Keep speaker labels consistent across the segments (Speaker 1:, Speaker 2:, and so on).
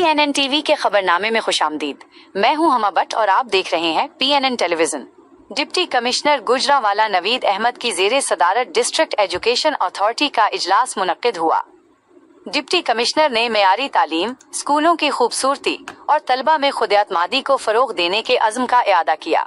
Speaker 1: PNN TV के खबरनामे में खुशामदीद। मैं हूं हमा भट्ट और आप देख रहे हैं PNN television. Deputy commissioner Gujranwala Naveed Ahmad की ज़ेरे सदारत डिस्ट्रिक्ट एजुकेशन अथॉरिटी का इजलास मुनक्किद हुआ। डिप्टी कमिश्नर ने मेयारी तालीम, स्कूलों की खूबसूरती और तलबा में खुद-एतमादी को फ़रोग़ देने के अज़्म का इआदा किया।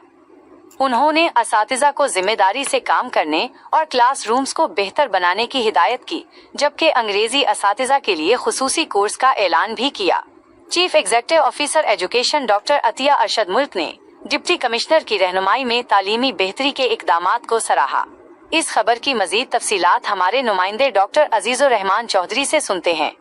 Speaker 1: उन्होंने असातिज़ा को जिम्मेदारी से काम करने और क्लास रूम्स को बेहतर बनाने की हिदायत की, जबकि अंग्रेजी असातिज़ा के लिए खुसूसी कोर्स का ऐलान भी किया। Chief executive officer education doctor Atiya Arshad मुल्क ने डिप्टी कमिश्नर की रहनुमाई में तालीमी बेहतरी के इक़दामात को सराहा। इस खबर की मज़ीद तफसीलात हमारे नुमाइंदे डॉक्टर अजीज़ुर रहमान चौधरी से सुनते हैं।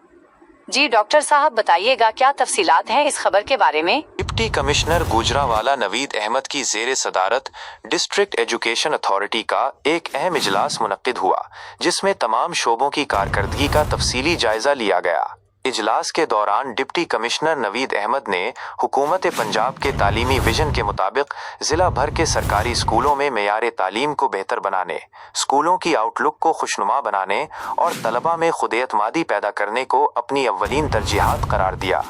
Speaker 1: जी डॉक्टर साहब, बताइएगा क्या तफसीलात हैं इस खबर के बारे में।
Speaker 2: डिप्टी कमिश्नर गुजरांवाला नवीद अहमद की ज़ेरे सदारत डिस्ट्रिक्ट एजुकेशन अथॉरिटी का एक अहम इजलास मुनक्किद हुआ, जिसमें तमाम शोबों की कारकर्दगी का तफसीली जायजा लिया गया। इजलास के दौरान डिप्टी कमिश्नर नवीद अहमद ने हुकूमत पंजाब के तालीमी विजन के मुताबिक ज़िला भर के सरकारी स्कूलों में मेयारे तालीम को बेहतर बनाने, स्कूलों की आउटलुक को खुशनुमा बनाने और तलबा में खुद-एतमादी पैदा करने को अपनी अव्वलीन तरजीहात करार दिया।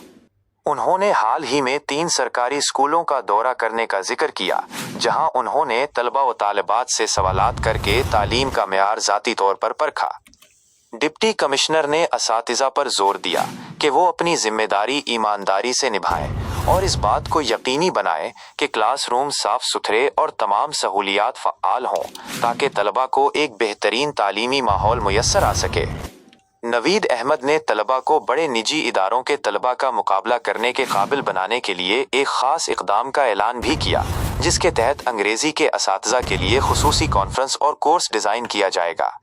Speaker 2: उन्होंने हाल ही में 3 सरकारी स्कूलों का दौरा करने का जिक्र किया, जहां उन्होंने तलबा व तालिबात से सवालात करके तालीम का मेयार ज़ाती तौर पर परखा। डिप्टी कमिश्नर ने असातिज़ा पर जोर दिया कि वो अपनी जिम्मेदारी ईमानदारी से निभाएं और इस बात को यकीनी बनाएं कि क्लासरूम साफ सुथरे और तमाम सहूलियात फ़आल हों, ताकि तलबा को एक बेहतरीन तालीमी माहौल मुयस्सर आ सके। नवीद अहमद ने तलबा को बड़े निजी इदारों के तलबा का मुकाबला करने के काबिल बनाने के लिए एक ख़ास इक़दाम का ऐलान भी किया, जिसके तहत अंग्रेज़ी के असातिज़ा के लिए खुसूसी कॉन्फ्रेंस और कोर्स डिज़ाइन किया जाएगा।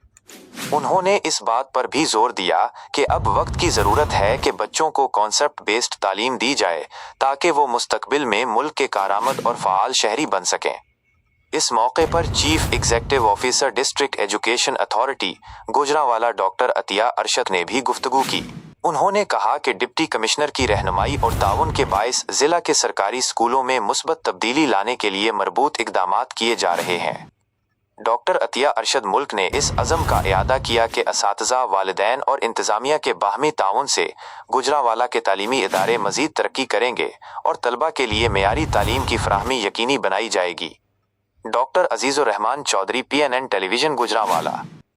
Speaker 2: उन्होंने इस बात पर भी जोर दिया कि अब वक्त की ज़रूरत है कि बच्चों को कॉन्सेप्ट बेस्ड तालीम दी जाए, ताकि वो मुस्तकबिल में मुल्क के कारआमद और फ़आल शहरी बन सकें। इस मौके पर chief executive officer district education authority Gujranwala doctor Atiya Arshad ने भी गुफ्तगू की। उन्होंने कहा कि डिप्टी कमिश्नर की रहनुमाई और ताउन के बाइस ज़िला के सरकारी स्कूलों में मुस्बत तब्दीली लाने के लिए मरबूत इक़दामात किए जा रहे हैं। डॉक्टर अतिया अरशद मुल्क ने इस अज़म का इआदा किया कि असातिज़ा, वालिदैन और इंतज़ामिया के बाहमी ताउन से गुजरांवाला के तालीमी इदारे मज़ीद तरक्की करेंगे और तलबा के लिए मेयारी तालीम की फ़राहमी यकीनी बनाई जाएगी। Doctor Azizur Rehman Chaudhry, PNN television, Gujranwala.